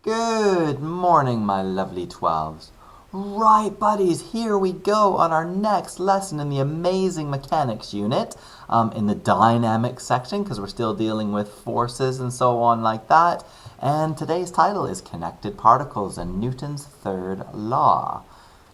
Good morning, my lovely 12s. Right, buddies, here we go on our next lesson in the amazing mechanics unit, in the dynamics section, because we're still dealing with forces and so on like that. And today's title is Connected Particles and Newton's Third Law.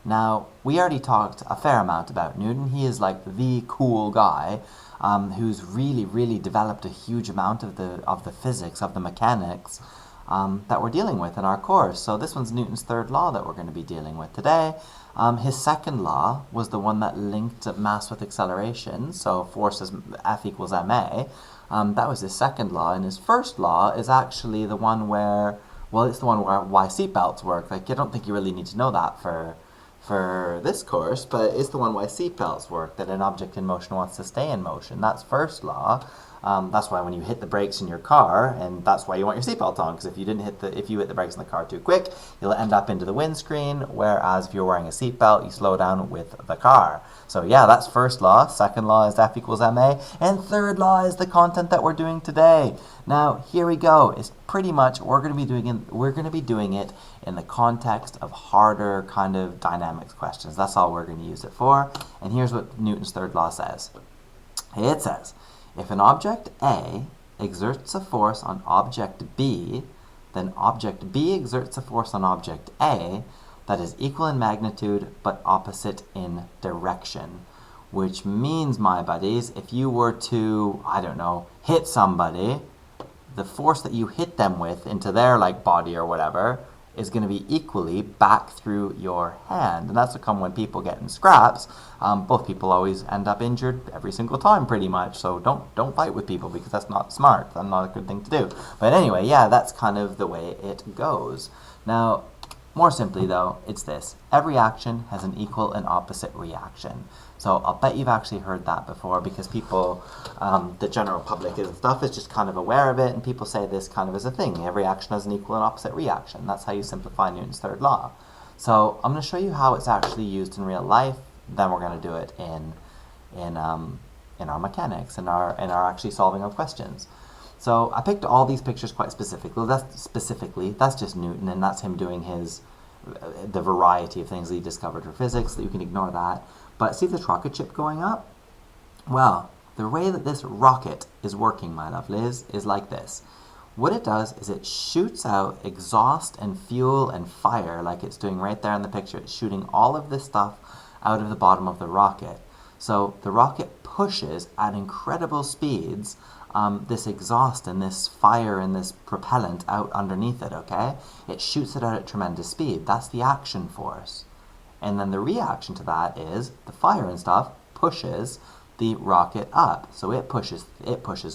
Now, we already talked a fair amount about Newton. He is like the cool guy who's really developed a huge amount of the physics, of the mechanics that we're dealing with in our course. So this one's Newton's third law that we're going to be dealing with today. His second law was the one that linked mass with acceleration, so force is F equals ma. That was his second law, and his first law is actually the one where, well, it's the one where why seatbelts work. Like, I don't think you really need to know that for this course, but it's the one why seatbelts work, that an object in motion wants to stay in motion. That's first law. That's why when you hit the brakes in your car, and that's why you want your seatbelt on, because if you hit the brakes in the car too quick, you'll end up into the windscreen, whereas if you're wearing a seatbelt, you slow down with the car. So yeah, that's first law. Second law is F equals ma, and third law is the content that we're doing today. Now, here we go. It's pretty much we're going to be doing it in the context of harder kind of dynamics questions. That's all we're going to use it for. And here's what Newton's third law says. It says, if an object A exerts a force on object B, then object B exerts a force on object A that is equal in magnitude but opposite in direction. Which means, my buddies, if you were to, I don't know, hit somebody, the force that you hit them with into their body or whatever is going to be equally back through your hand. And that's what comes when people get in scraps. Both people always end up injured every single time pretty much. So don't fight with people, because that's not smart. That's not a good thing to do. But anyway, yeah, that's kind of the way it goes. Now, more simply though, it's this. Every action has an equal and opposite reaction. So I'll bet you've actually heard that before, because people, the general public and stuff, is just kind of aware of it, and people say this kind of as a thing. Every action has an equal and opposite reaction. That's how you simplify Newton's third law. So I'm going to show you how it's actually used in real life. Then we're going to do it in our mechanics, in our actually solving of questions. So I picked all these pictures quite specifically. That's just Newton, and that's him doing the variety of things that he discovered for physics, so you can ignore that. But see this rocket ship going up? Well, the way that this rocket is working, my lovelies, is like this. What it does is it shoots out exhaust and fuel and fire, like it's doing right there in the picture. It's shooting all of this stuff out of the bottom of the rocket. So the rocket pushes at incredible speeds this exhaust and this fire and this propellant out underneath it, okay? It shoots it out at tremendous speed. That's the action force. And then the reaction to that is the fire and stuff pushes the rocket up. So it pushes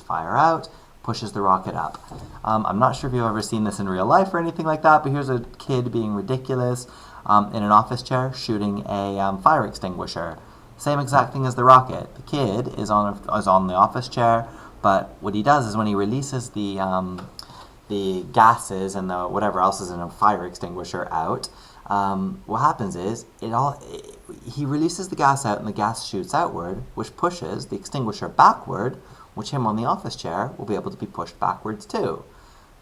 fire out, pushes the rocket up. I'm not sure if you've ever seen this in real life or anything like that, but here's a kid being ridiculous in an office chair shooting a fire extinguisher. Same exact thing as the rocket. The kid is on the office chair, but what he does is when he releases the gases and the whatever else is in a fire extinguisher out, what happens is he releases the gas out, and the gas shoots outward, which pushes the extinguisher backward, which him on the office chair will be able to be pushed backwards too.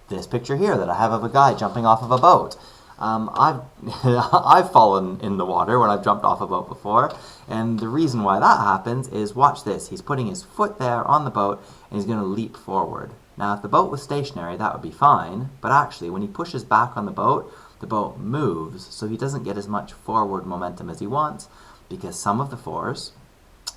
This picture here that I have of a guy jumping off of a boat. I've fallen in the water when I've jumped off a boat before, and the reason why that happens is, watch this. He's putting his foot there on the boat, and he's going to leap forward. Now, if the boat was stationary, that would be fine, but actually, when he pushes back on the boat moves, so he doesn't get as much forward momentum as he wants, because some of the force,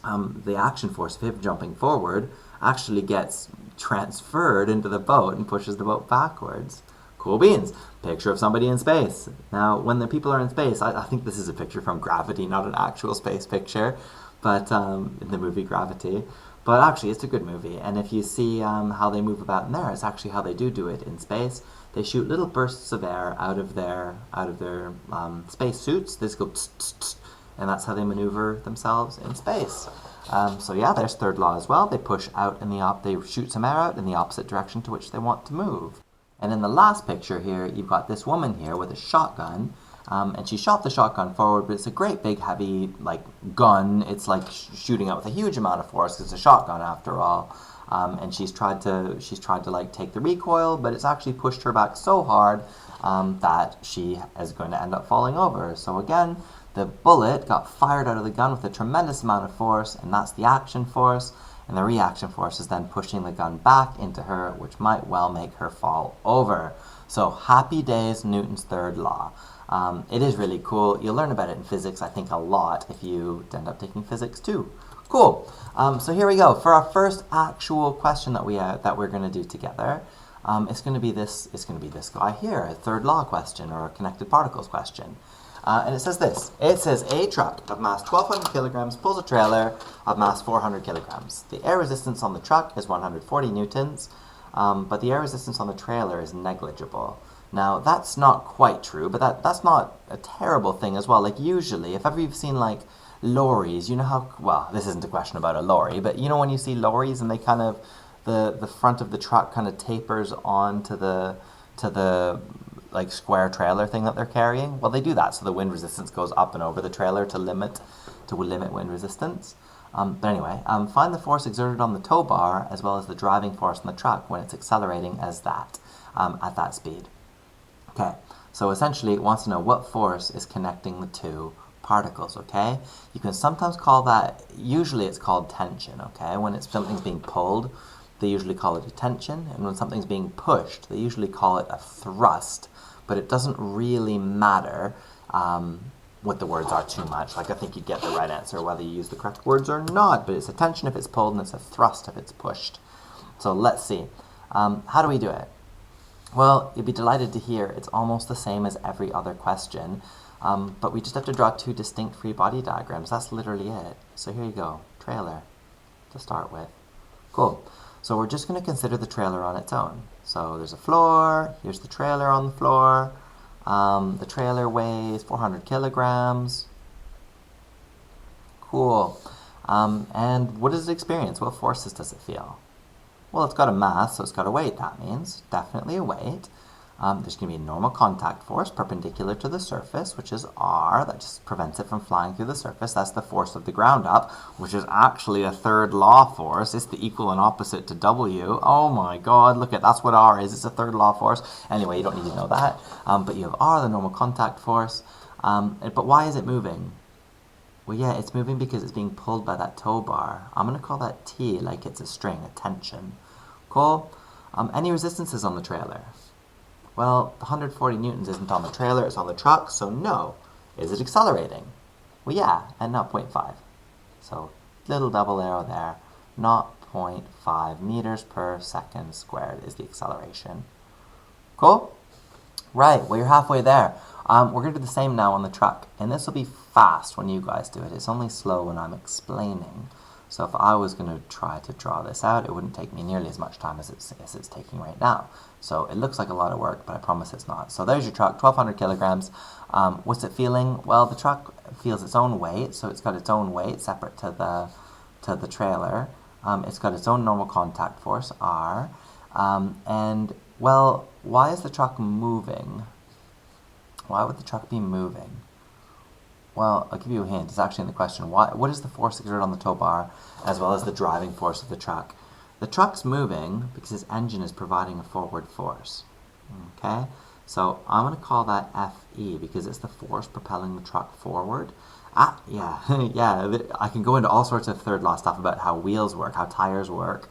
the action force of him jumping forward, actually gets transferred into the boat and pushes the boat backwards. Cool beans. Picture of somebody in space. Now, when the people are in space, I think this is a picture from Gravity, not an actual space picture, but in the movie Gravity. But actually, it's a good movie, and if you see how they move about in there, it's actually how they do it in space. They shoot little bursts of air out of their space suits. They just go tss, tss, tss, and that's how they maneuver themselves in space. So yeah, there's third law as well. They push out they shoot some air out in the opposite direction to which they want to move. And in the last picture here, you've got this woman here with a shotgun And she shot the shotgun forward, but it's a great big heavy like gun. It's like shooting out with a huge amount of force. It's a shotgun after all. And she's tried to like take the recoil, but it's actually pushed her back so hard that she is going to end up falling over. So again, the bullet got fired out of the gun with a tremendous amount of force, and that's the action force. And the reaction force is then pushing the gun back into her, which might well make her fall over. So happy days, Newton's third law. It is really cool. You'll learn about it in physics, I think, a lot if you end up taking physics too. Cool. So here we go for our first actual question that we're going to do together. It's going to be this guy here, a third law question or a connected particles question. And it says this. It says a truck of mass 1,200 kilograms pulls a trailer of mass 400 kilograms. The air resistance on the truck is 140 newtons, but the air resistance on the trailer is negligible. Now, that's not quite true, but that's not a terrible thing as well. Like, usually, if ever you've seen, like, lorries, you know how, well, this isn't a question about a lorry, but you know when you see lorries and they kind of, the front of the truck kind of tapers on to the like, square trailer thing that they're carrying? Well, they do that, so the wind resistance goes up and over the trailer to limit wind resistance. But anyway, find the force exerted on the tow bar as well as the driving force on the truck when it's accelerating as that, at that speed. Okay, so essentially it wants to know what force is connecting the two particles, okay? You can sometimes call that, usually it's called tension, okay? When something's being pulled, they usually call it a tension, and when something's being pushed, they usually call it a thrust, but it doesn't really matter what the words are too much. Like, I think you get the right answer whether you use the correct words or not, but it's a tension if it's pulled and it's a thrust if it's pushed. So let's see. How do we do it? Well, you'll be delighted to hear it's almost the same as every other question, but we just have to draw two distinct free body diagrams. That's literally it. So here you go, trailer to start with. Cool. So we're just going to consider the trailer on its own. So there's a floor, here's the trailer on the floor. The trailer weighs 400 kilograms. Cool. And what does it experience? What forces does it feel? Well, it's got a mass, so it's got a weight. That means definitely a weight. There's going to be a normal contact force perpendicular to the surface, which is R. That just prevents it from flying through the surface. That's the force of the ground up, which is actually a third law force. It's the equal and opposite to W. Oh my god, look at that's what R is. It's a third law force. Anyway, you don't need to know that. But you have R, the normal contact force. But why is it moving? Well, yeah, it's moving because it's being pulled by that tow bar. I'm going to call that T like it's a string, a tension. Cool? Any resistances on the trailer? Well, the 140 newtons isn't on the trailer, it's on the truck, so no. Is it accelerating? Well, yeah, and 0.5. So, little double arrow there. 0.5 meters per second squared is the acceleration. Cool? Right, well, you're halfway there. We're going to do the same now on the truck, and this will be fast when you guys do it. It's only slow when I'm explaining. So if I was going to try to draw this out, it wouldn't take me nearly as much time as it's taking right now. So it looks like a lot of work, but I promise it's not. So there's your truck, 1,200 kilograms. What's it feeling? Well, the truck feels its own weight, so it's got its own weight separate to the trailer. It's got its own normal contact force, R. And, well, why is the truck moving? Why would the truck be moving? Well, I'll give you a hint. It's actually in the question. What is the force exerted on the tow bar as well as the driving force of the truck? The truck's moving because its engine is providing a forward force. Okay? So I'm going to call that Fe because it's the force propelling the truck forward. Yeah, yeah. I can go into all sorts of third law stuff about how wheels work, how tires work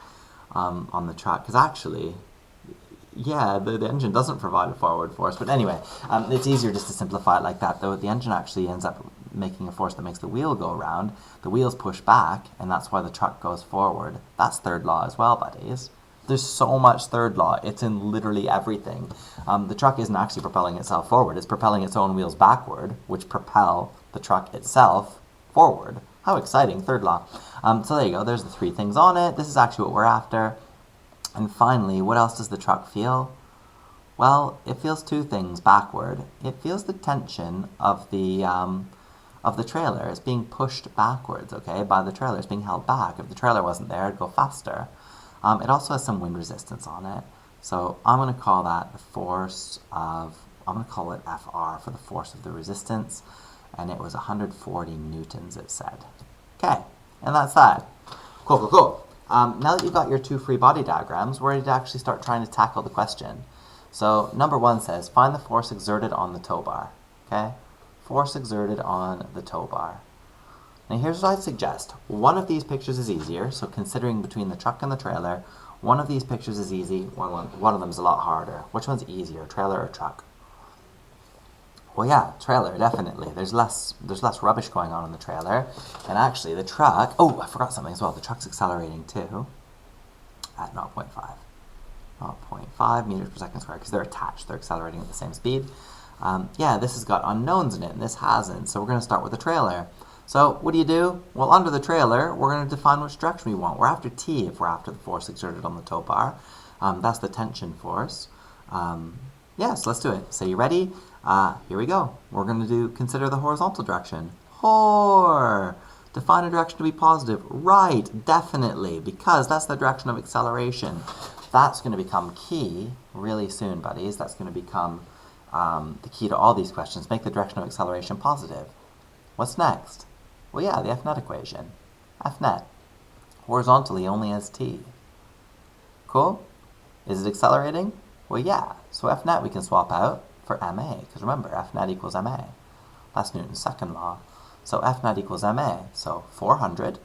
on the truck. Because actually, yeah, the engine doesn't provide a forward force. But anyway, it's easier just to simplify it like that, though. The engine actually ends up making a force that makes the wheel go around. The wheels push back, and that's why the truck goes forward. That's third law as well, buddies. There's so much third law. It's in literally everything. The truck isn't actually propelling itself forward. It's propelling its own wheels backward, which propel the truck itself forward. How exciting, third law. So there you go. There's the three things on it. This is actually what we're after. And finally, what else does the truck feel? Well, it feels two things backward. It feels the tension of the trailer. It's being pushed backwards, okay, by the trailer. It's being held back. If the trailer wasn't there, it'd go faster. It also has some wind resistance on it. So I'm going to call that the force of, I'm going to call it FR for the force of the resistance, and it was 140 newtons, it said. Okay, and that's that. Cool, cool, cool. Now that you've got your two free body diagrams, we're ready to actually start trying to tackle the question. So number 1 says, find the force exerted on the tow bar. Okay, force exerted on the tow bar. Now here's what I'd suggest. One of these pictures is easier, so considering between the truck and the trailer, one of these pictures is easy, one of them is a lot harder. Which one's easier, trailer or truck? Well, yeah, trailer, definitely. There's less rubbish going on in the trailer. And actually, the truck... Oh, I forgot something as well. The truck's accelerating, too, at 0.5. 0.5 meters per second squared, because they're attached. They're accelerating at the same speed. Yeah, this has got unknowns in it, and this hasn't. So we're going to start with the trailer. So what do? Well, under the trailer, we're going to define which direction we want. We're after T if we're after the force exerted on the tow bar. That's the tension force. Yeah, so let's do it. So you ready? Here we go. We're going to consider the horizontal direction. Define a direction to be positive. Right, definitely, because that's the direction of acceleration. That's going to become key really soon, buddies. That's going to become the key to all these questions. Make the direction of acceleration positive. What's next? Well, yeah, the F net equation. F net. Horizontally only has T. Cool? Is it accelerating? Well, yeah. So F net we can swap out for ma, because remember, F net equals ma. That's Newton's second law. So F net equals ma. So 400,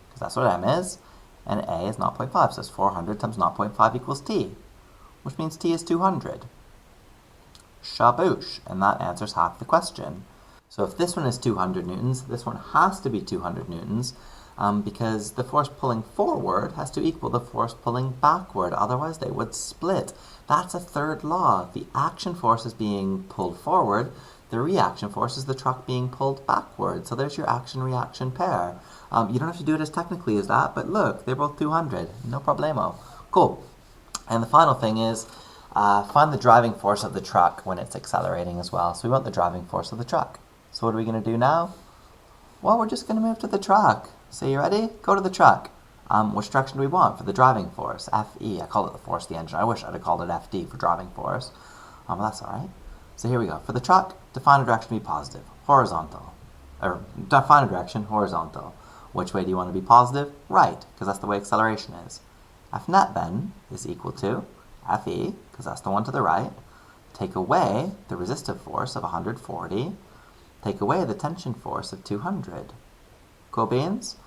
because that's what m is, and a is 0.5. So it's 400 times 0.5 equals t, which means t is 200. Shaboosh, and that answers half the question. So if this one is 200 newtons, this one has to be 200 newtons, because the force pulling forward has to equal the force pulling backward, otherwise they would split. That's a third law. The action force is being pulled forward, the reaction force is the truck being pulled backward. So there's your action-reaction pair. You don't have to do it as technically as that, but look, they're both 200, no problemo. Cool. And the final thing is, find the driving force of the truck when it's accelerating as well. So we want the driving force of the truck. So what are we going to do now? Well, we're just going to move to the truck. So you ready? Go to the truck. Which direction do we want for the driving force? FE. I called it the force of the engine. I wish I'd have called it FD for driving force. But that's all right. So here we go. For the truck, define a direction to be positive. Horizontal. Or define a direction, horizontal. Which way do you want to be positive? Right, because that's the way acceleration is. F net then is equal to FE, because that's the one to the right. Take away the resistive force of 140. Take away the tension force of 200. Cool beans?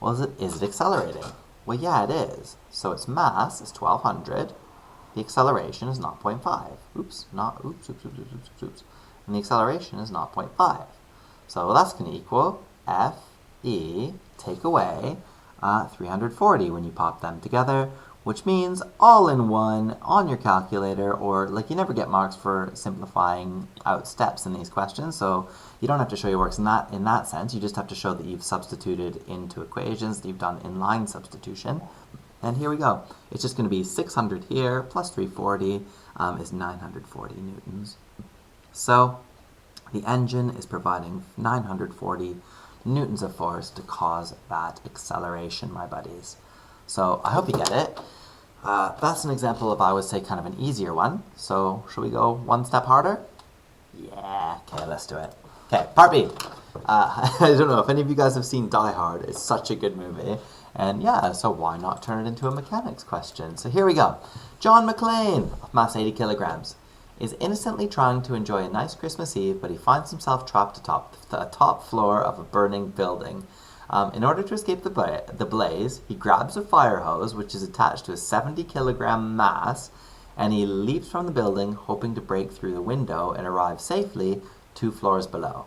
Well, is it accelerating? Well, yeah, it is. So its mass is 1200. The acceleration is 0.5. Oops. And the acceleration is 0.5. So that's going to equal FE, take away 340 when you pop them together, which means all in one on your calculator, or like you never get marks for simplifying out steps in these questions, so you don't have to show your works in that sense. You just have to show that you've substituted into equations, that you've done inline substitution. And here we go. It's just going to be 600 here plus 340 is 940 newtons. So the engine is providing 940 newtons of force to cause that acceleration, my buddies. So I hope you get it. That's an example of, I would say, kind of an easier one. So should we go one step harder? Yeah, okay, let's do it. Okay, part B. I don't know if any of you guys have seen Die Hard. It's such a good movie. And yeah, so why not turn it into a mechanics question? So here we go. John McClane, mass 80 kilograms, is innocently trying to enjoy a nice Christmas Eve, but he finds himself trapped atop the top floor of a burning building. In order to escape the blaze, he grabs a fire hose, which is attached to a 70-kilogram mass, and he leaps from the building, hoping to break through the window and arrive safely 2 floors below.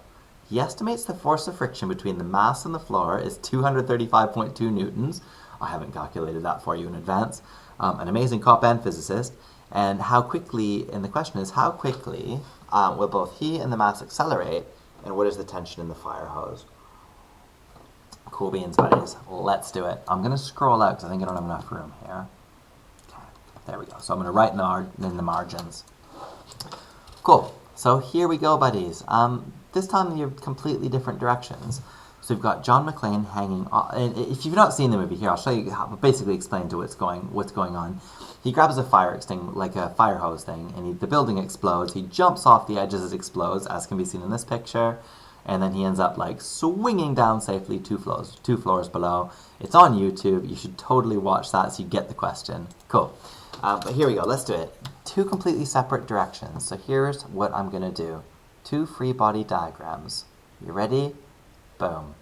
He estimates the force of friction between the mass and the floor is 235.2 newtons. I haven't calculated that for you in advance. An amazing cop-end physicist. And how quickly, and the question is, how quickly will both he and the mass accelerate, and what is the tension in the fire hose? Cool beans, buddies. Let's do it. I'm going to scroll out because I think I don't have enough room here. Okay, there we go. So I'm going to write in the margins. Cool. So here we go, buddies. This time you have completely different directions. So we've got John McClane hanging on, and if you've not seen the movie here, I'll show you how, basically explain to what's going on. He grabs a like a fire hose thing, and the building explodes. He jumps off the edge as it explodes, as can be seen in this picture, and then he ends up like swinging down safely two floors below. It's on YouTube. You should totally watch that so you get the question. Cool. But here we go. Let's do it. Two completely separate directions. So here's what I'm going to do. Two free body diagrams. You ready? Boom.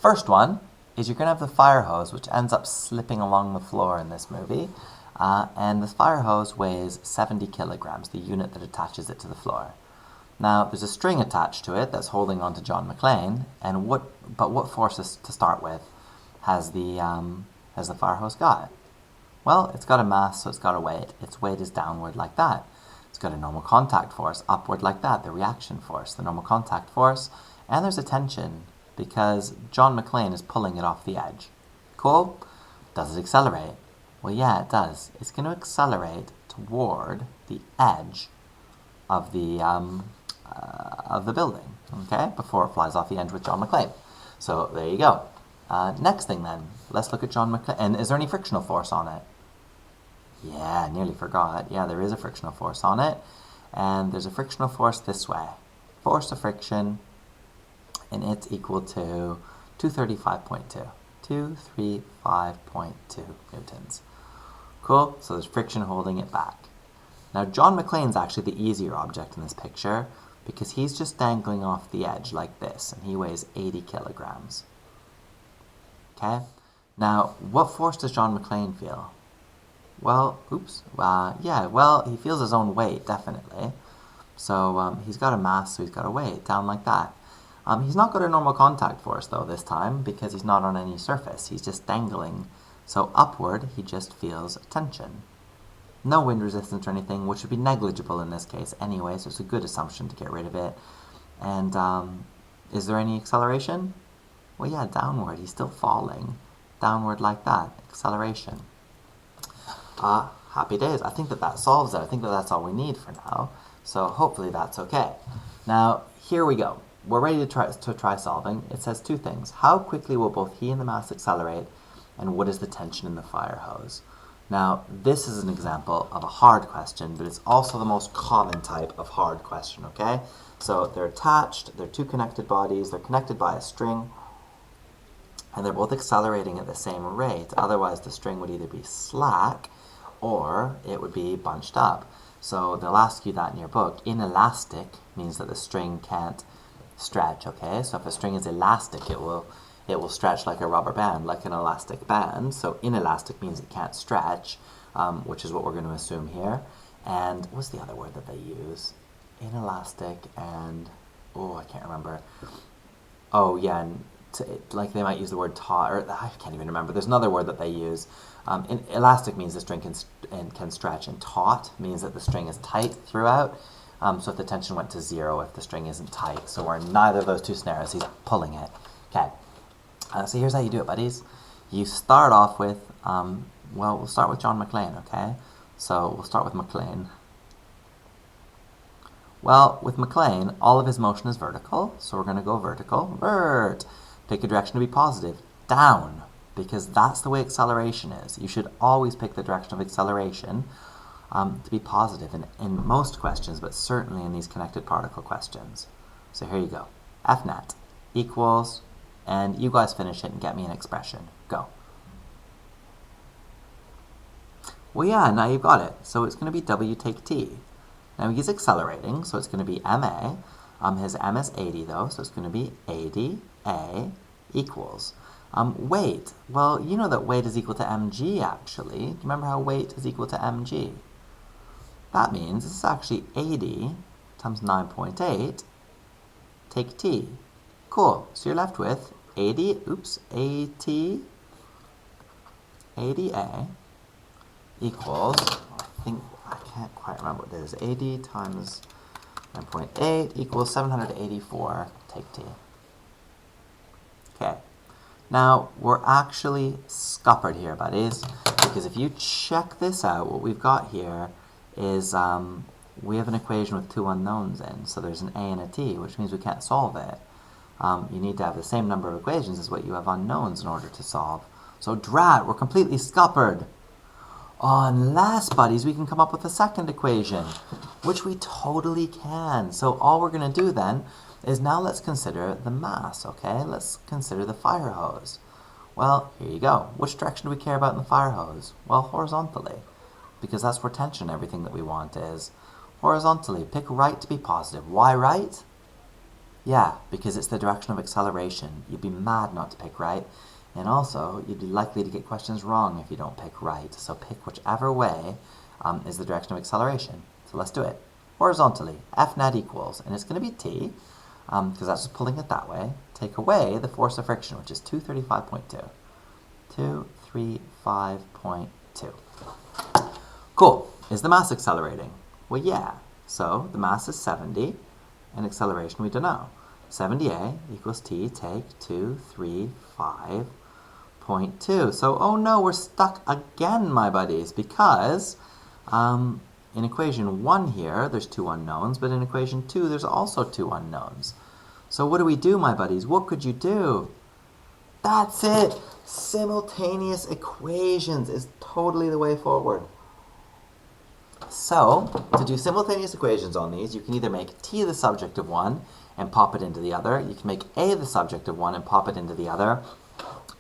First one is you're going to have the fire hose, which ends up slipping along the floor in this movie. And this fire hose weighs 70 kilograms, the unit that attaches it to the floor. Now, there's a string attached to it that's holding on to John McClane, and what forces to start with has the fire hose got? Well, it's got a mass, so it's got a weight. Its weight is downward like that. It's got a normal contact force, upward like that, the reaction force, the normal contact force, and there's a tension because John McClane is pulling it off the edge. Cool? Does it accelerate? Well, yeah, it does. It's going to accelerate toward the edge of the building, okay, before it flies off the edge with John McClane. So there you go. Next thing then, let's look at John McClane. And is there any frictional force on it? Yeah, nearly forgot. Yeah, there is a frictional force on it. And there's a frictional force this way. Force of friction, and it's equal to 235.2. 235.2 newtons. Cool, so there's friction holding it back. Now John McClane's actually the easier object in this picture because he's just dangling off the edge like this, and he weighs 80 kilograms. Okay, now what force does John McClane feel? Well, he feels his own weight, definitely. So he's got a mass, so he's got a weight down like that. He's not got a normal contact force, though, this time, because he's not on any surface. He's just dangling. So upward, he just feels tension. No wind resistance or anything, which would be negligible in this case anyway, so it's a good assumption to get rid of it. And is there any acceleration? Well, yeah, downward. He's still falling. Downward like that. Acceleration. Happy days. I think that solves it. I think that's all we need for now. So hopefully that's okay. Now, here we go. We're ready to try solving. It says two things. How quickly will both he and the mass accelerate, and what is the tension in the fire hose? Now, this is an example of a hard question, but it's also the most common type of hard question, okay? So they're attached, they're two connected bodies, they're connected by a string, and they're both accelerating at the same rate. Otherwise, the string would either be slack or it would be bunched up. So they'll ask you that in your book. Inelastic means that the string can't stretch, okay? So if a string is elastic, it will stretch like a rubber band, like an elastic band. So inelastic means it can't stretch, which is what we're going to assume here. And what's the other word that they use? Inelastic and, I can't remember. Oh, yeah, and like they might use the word taut, or I can't even remember. There's another word that they use. Elastic means the string can stretch, and taut means that the string is tight throughout. So if the tension went to 0, if the string isn't tight. So we're in neither of those two scenarios. He's pulling it. Okay. So here's how you do it, buddies. You start off with, we'll start with John McClane, okay? So we'll start with McClane. Well, with McClane, all of his motion is vertical, so we're going to go vertical. Vert. Pick a direction to be positive. Down, because that's the way acceleration is. You should always pick the direction of acceleration to be positive in most questions, but certainly in these connected particle questions. So here you go. F net equals, and you guys finish it and get me an expression. Go. Well, yeah, now you've got it. So it's going to be W take T. Now he's accelerating, so it's going to be MA. His M is 80, though, so it's going to be 80 A equals. Weight. Well, you know that weight is equal to mg, actually. Do you remember how weight is equal to mg? That means this is actually 80 times 9.8, take t. Cool. So you're left with 80A equals, I can't quite remember what this is. 80 times 9.8 equals 784, take t. Okay. Now, we're actually scuppered here, buddies, because if you check this out, what we've got here is we have an equation with two unknowns in, so there's an a and a t, which means we can't solve it. you need to have the same number of equations as what you have unknowns in order to solve. So drat, we're completely scuppered. Unless, buddies, we can come up with a second equation, which we totally can. So all we're going to do then is now let's consider the mass, okay? Let's consider the fire hose. Well, here you go. Which direction do we care about in the fire hose? Well, horizontally, because that's where tension and everything that we want is. Horizontally, pick right to be positive. Why right? Yeah, because it's the direction of acceleration. You'd be mad not to pick right. And also, you'd be likely to get questions wrong if you don't pick right. So pick whichever way is the direction of acceleration. So let's do it. Horizontally, F net equals, and it's going to be T, because that's just pulling it that way. Take away the force of friction, which is 235.2. 235.2. Cool. Is the mass accelerating? Well, yeah. So the mass is 70, and acceleration we don't know. 70a equals T, take 235.2. So, oh no, we're stuck again, my buddies, because in equation 1 here, there's 2 unknowns, but in equation 2, there's also 2 unknowns. So what do we do, my buddies? What could you do? That's it! Simultaneous equations is totally the way forward. So, to do simultaneous equations on these, you can either make T the subject of one and pop it into the other. You can make A the subject of one and pop it into the other.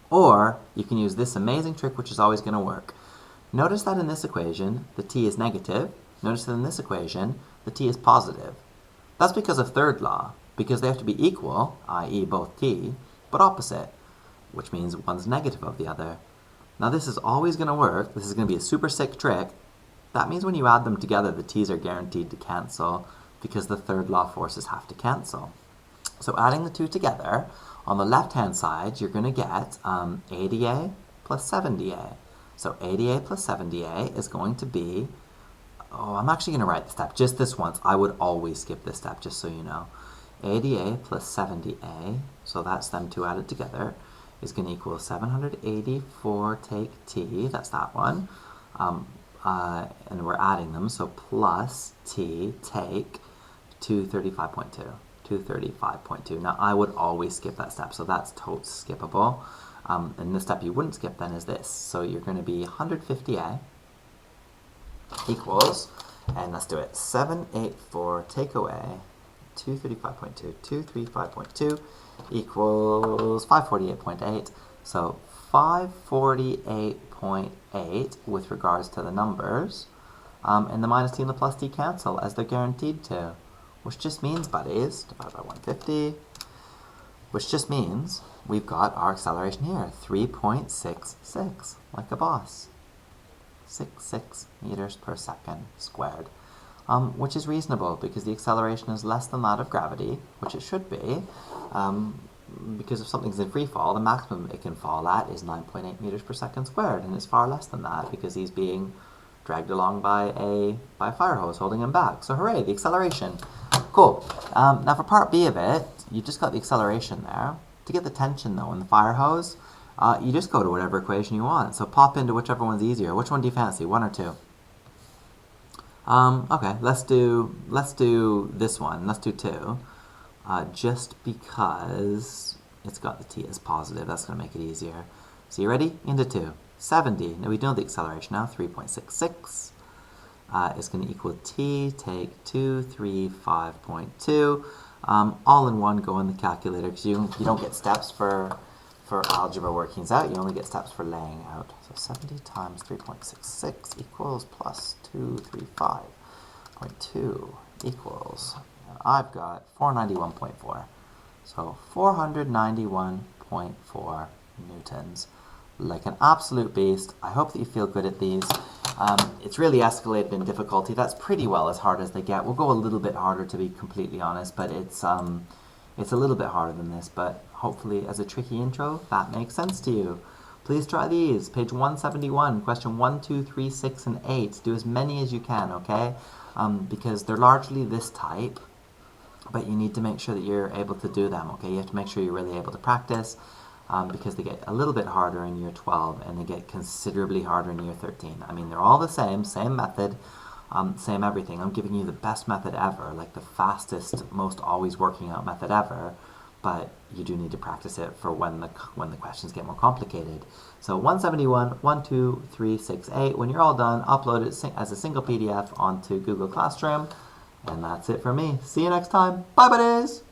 Or you can use this amazing trick, which is always going to work. Notice that in this equation, the T is negative. Notice that in this equation, the T is positive. That's because of third law, because they have to be equal, i.e. both T, but opposite, which means one's negative of the other. Now this is always going to work. This is going to be a super sick trick. That means when you add them together, the T's are guaranteed to cancel because the third law forces have to cancel. So adding the two together, on the left-hand side, you're going to get 80A plus 70A. So 80A plus 70A is going to be, oh, I'm actually going to write the step just this once. I would always skip this step, just so you know. 80A plus 70A, so that's them two added together, is going to equal 784 take T, that's that one. And we're adding them, so plus T take 235.2. 235.2. Now I would always skip that step, so that's totes skippable. And the step you wouldn't skip then is this. So you're going to be 150A equals, and let's do it, 784 take away 235.2. 235.2 equals 548.8. So 548.8 with regards to the numbers, and the minus t and the plus t cancel as they're guaranteed to, which just means, buddies, divided by 150, which just means we've got our acceleration here, 3.66, like a boss. 66 meters per second squared, which is reasonable because the acceleration is less than that of gravity, which it should be, because if something's in free fall, the maximum it can fall at is 9.8 meters per second squared, and it's far less than that because he's being dragged along by a fire hose holding him back. So hooray, the acceleration. Cool. Now for part B of it, you just got the acceleration there. To get the tension though in the fire hose, you just go to whatever equation you want. So pop into whichever one's easier. Which one do you fancy, 1 or 2? Okay, let's do this one. Let's do 2. Just because it's got the t as positive, that's going to make it easier. So you ready? Into 2. 70. Now we know the acceleration now. 3.66 is going to equal t. Take 235.2. All in one, go in the calculator because you don't get steps for algebra workings out. You only get steps for laying out. So 70 times 3.66 equals plus 235.2 equals, I've got 491.4. So 491.4 newtons. Like an absolute beast. I hope that you feel good at these. It's really escalated in difficulty. That's pretty well as hard as they get. We'll go a little bit harder, to be completely honest, but it's a little bit harder than this, but hopefully as a tricky intro, that makes sense to you. Please try these. Page 171, question 1, 2, 3, 6, and 8. Do as many as you can, okay? Because they're largely this type, but you need to make sure that you're able to do them, okay? You have to make sure you're really able to practice, because they get a little bit harder in year 12, and they get considerably harder in year 13. I mean, they're all the same method, same everything. I'm giving you the best method ever, like the fastest, most always working out method ever, but you do need to practice it for when the questions get more complicated. So 171, 1, 2, 3, 6, 8. When you're all done, upload it as a single PDF onto Google Classroom. And that's it for me. See you next time. Bye, buddies!